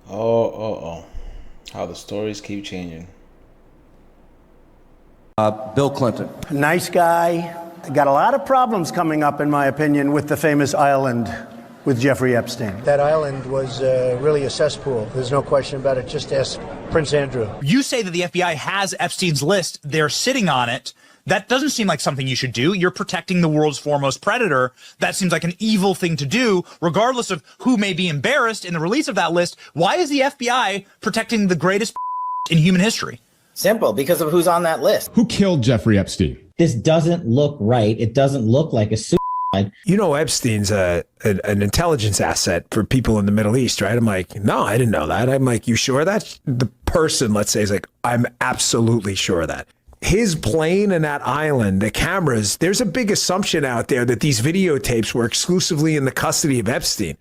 Oh. How the stories keep changing. Bill Clinton. Nice guy. Got a lot of problems coming up, in my opinion, with the famous island with Jeffrey Epstein. That island was really a cesspool. There's no question about it. Just ask Prince Andrew. You say that the FBI has Epstein's list. They're sitting on it. That doesn't seem like something you should do. You're protecting the world's foremost predator. That seems like an evil thing to do, regardless of who may be embarrassed in the release of that list. Why is the FBI protecting the greatest in human history? Simple, because of who's on that list. Who killed Jeffrey Epstein? This doesn't look right. It doesn't look like a suicide. You know, Epstein's an intelligence asset for people in the Middle East, right? I'm like, no, I didn't know that. I'm like, you sure that? The person, let's say, is like, I'm absolutely sure of that. His plane and that island, the cameras, there's a big assumption out there that these videotapes were exclusively in the custody of Epstein.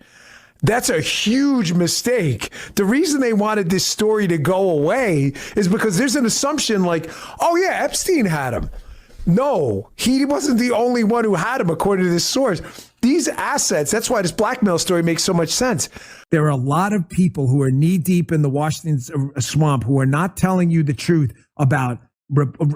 That's a huge mistake. The reason they wanted this story to go away is because there's an assumption like, oh yeah, Epstein had him. No, he wasn't the only one who had him, according to this source. These assets, that's why this blackmail story makes so much sense. There are a lot of people who are knee deep in the Washington swamp who are not telling you the truth about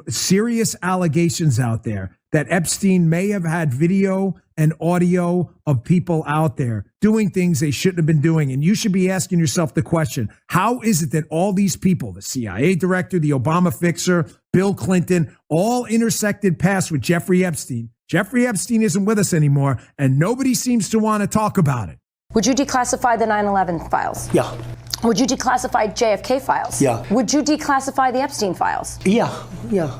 serious allegations out there that Epstein may have had video and audio of people out there doing things they shouldn't have been doing. And you should be asking yourself the question, how is it that all these people, the CIA director, the Obama fixer, Bill Clinton, all intersected paths with Jeffrey Epstein? Jeffrey Epstein isn't with us anymore, and nobody seems to want to talk about it. Would you declassify the 9/11 files? Yeah. Would you declassify JFK files? Yeah. Would you declassify the Epstein files? Yeah,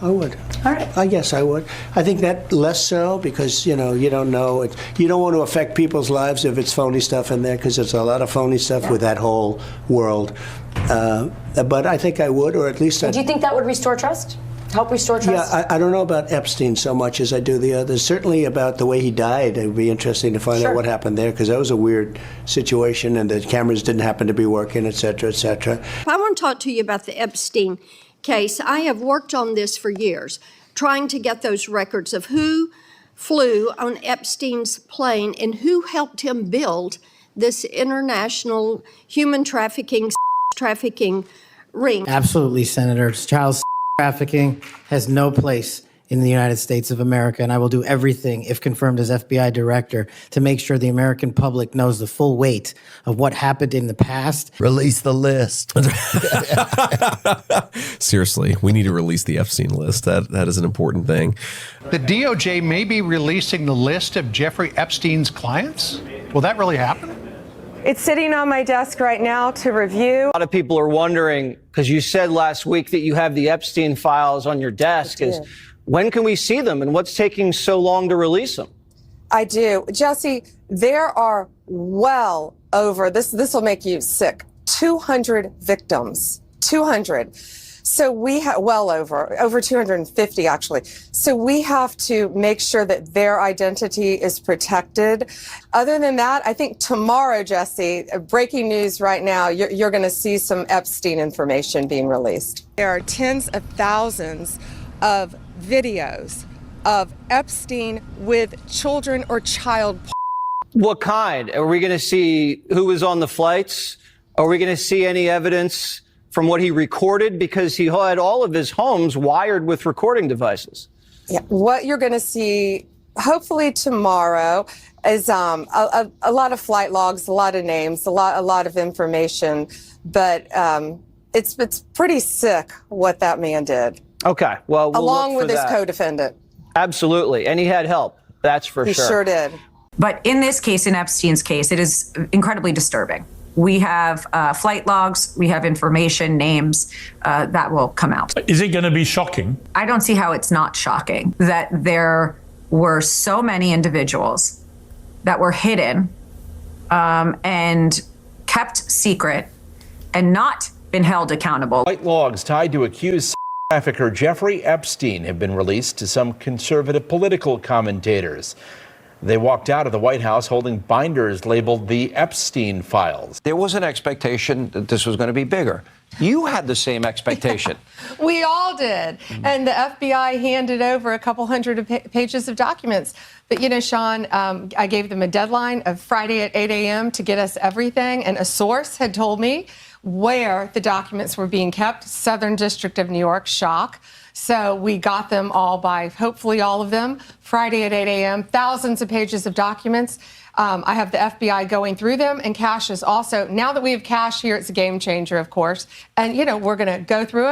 I would. All right. I guess I would. I think that less so because, you don't know. You don't want to affect people's lives if it's phony stuff in there because there's a lot of phony stuff with that whole world. But I think I would, or at least Do you think that would restore trust? Help restore trust? Yeah, I don't know about Epstein so much as I do the others. Certainly about the way he died. It would be interesting to find out what happened there because that was a weird situation and the cameras didn't happen to be working, et cetera, et cetera. I want to talk to you about the Epstein case. I have worked on this for years, trying to get those records of who flew on Epstein's plane and who helped him build this international human trafficking ring. Absolutely, Senator. Child trafficking has no place in the United States of America, and I will do everything, if confirmed as FBI director, to make sure the American public knows the full weight of what happened in the past. Release the list. Seriously, we need to release the Epstein list. That is an important thing. The DOJ may be releasing the list of Jeffrey Epstein's clients. Will that really happen? It's sitting on my desk right now to review. A lot of people are wondering, because you said last week that you have the Epstein files on your desk, is when can we see them and what's taking so long to release them? I do. Jesse, there are well over, this will make you sick, 200 victims. 200. So we have over 250 actually. So we have to make sure that their identity is protected. Other than that, I think tomorrow, Jesse, breaking news right now, you're going to see some Epstein information being released. There are tens of thousands of videos of Epstein with children or child. What kind? Are we going to see who was on the flights? Are we going to see any evidence from what he recorded? Because he had all of his homes wired with recording devices. Yeah, what you're going to see, hopefully tomorrow, is a lot of flight logs, a lot of names, a lot of information. But it's pretty sick what that man did. Okay, well, along with his co-defendant. Absolutely, and he had help. That's for sure. He sure did. But in this case, in Epstein's case, it is incredibly disturbing. We have flight logs, we have information, names that will come out. Is it going to be shocking? I don't see how it's not shocking that there were so many individuals that were hidden and kept secret and not been held accountable. Flight logs tied to accused trafficker Jeffrey Epstein have been released to some conservative political commentators. They walked out of the White House holding binders labeled the Epstein files. There was an expectation that this was going to be bigger. You had the same expectation. We all did. And the FBI handed over a couple hundred pages of documents. But, you know, Sean, I gave them a deadline of Friday at 8 a.m. to get us everything. And a source had told me where the documents were being kept, Southern District of New York, shock. So we got them all by, hopefully all of them, Friday at 8 a.m., thousands of pages of documents. I have the FBI going through them, and Cash is also, now that we have Cash here, it's a game changer, of course. And, you know, we're going to go through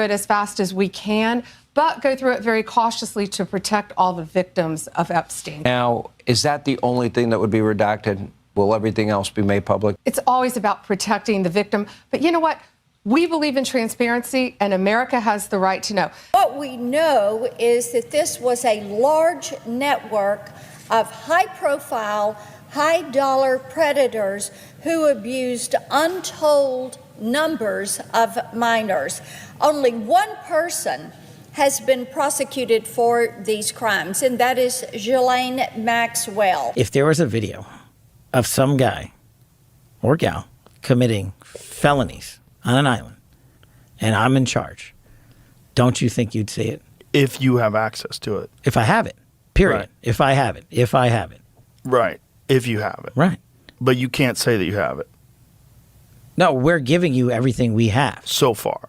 it as fast as we can, but go through it very cautiously to protect all the victims of Epstein. Now, is that the only thing that would be redacted? Will everything else be made public? It's always about protecting the victim. But you know what? We believe in transparency, and America has the right to know. What we know is that this was a large network of high-profile, high-dollar predators who abused untold numbers of minors. Only one person has been prosecuted for these crimes, and that is Ghislaine Maxwell. If there was a video of some guy or gal committing felonies on an island and I'm in charge, don't you think you'd see it? If you have access to it. If I have it, period. Right. If I have it. Right. If you have it. Right. But you can't say that you have it. No, we're giving you everything we have. So far.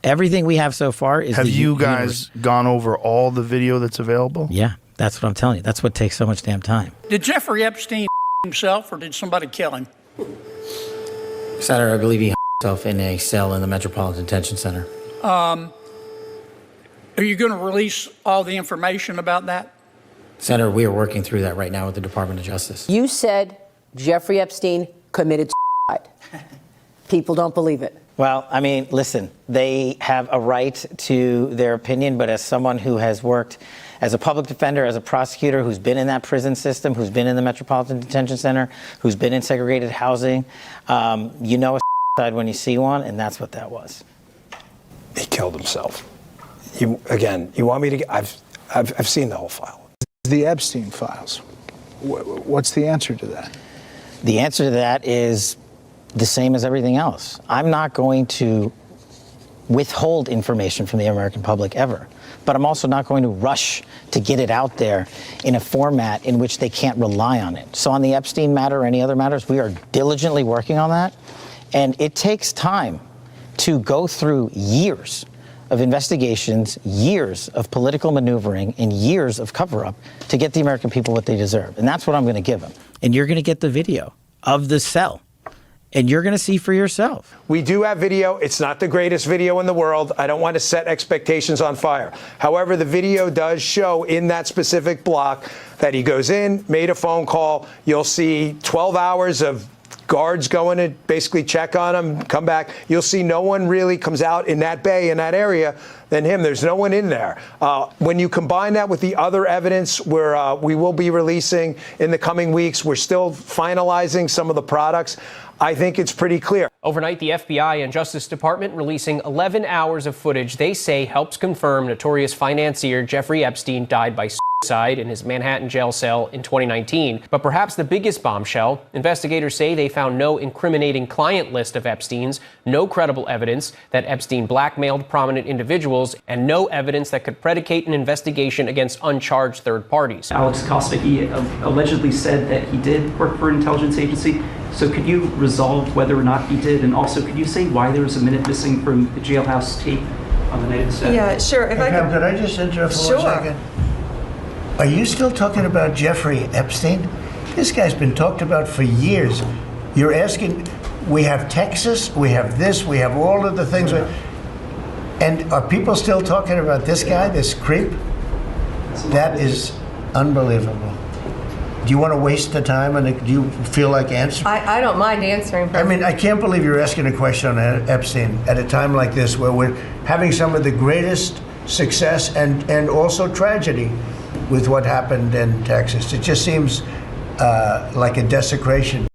Everything we have so far is Have you guys gone over all the video that's available? Yeah, that's what I'm telling you. That's what takes so much damn time. Did Jeffrey Epstein himself, or did somebody kill him? Senator, I believe he himself in a cell in the Metropolitan Detention Center. Are you going to release all the information about that? Senator, we are working through that right now with the Department of Justice. You said Jeffrey Epstein committed suicide. People don't believe it. Well, I mean, listen, they have a right to their opinion, but as someone who has worked as a public defender, as a prosecutor, who's been in that prison system, who's been in the Metropolitan Detention Center, who's been in segregated housing, you know a suicide when you see one, and that's what that was. He killed himself. You want me to? I've seen the whole file. The Epstein files. What's the answer to that? The answer to that is the same as everything else. I'm not going to withhold information from the American public ever, but I'm also not going to rush to get it out there in a format in which they can't rely on it. So on the Epstein matter or any other matters, we are diligently working on that, and it takes time to go through years of investigations, years of political maneuvering, and years of cover-up to get the American people what they deserve. And that's what I'm going to give them. And you're going to get the video of the cell. And you're going to see for yourself. We do have video. It's not the greatest video in the world. I don't want to set expectations on fire. However, the video does show in that specific block that he goes in, made a phone call. You'll see 12 hours of guards going to basically check on him, come back. You'll see no one really comes out in that bay, in that area, than him. There's no one in there. When you combine that with the other evidence where we will be releasing in the coming weeks, we're still finalizing some of the products. I think it's pretty clear. Overnight, the FBI and Justice Department releasing 11 hours of footage they say helps confirm notorious financier Jeffrey Epstein died by suicide in his Manhattan jail cell in 2019. But perhaps the biggest bombshell, investigators say they found no incriminating client list of Epstein's, no credible evidence that Epstein blackmailed prominent individuals, and no evidence that could predicate an investigation against uncharged third parties. Alex Costa, he allegedly said that he did work for an intelligence agency. So could you resolve whether or not he did? And also, could you say why there was a minute missing from the jailhouse tape on the night of the set? Yeah, sure. If Pam, could I just interrupt for 1 second? Are you still talking about Jeffrey Epstein? This guy's been talked about for years. You're asking, we have Texas, we have this, we have all of the things. And are people still talking about this guy, this creep? That is unbelievable. Do you want to waste the time, and do you feel like answering? I don't mind answering. I mean, I can't believe you're asking a question on Epstein at a time like this, where we're having some of the greatest success and also tragedy with what happened in Texas. It just seems like a desecration.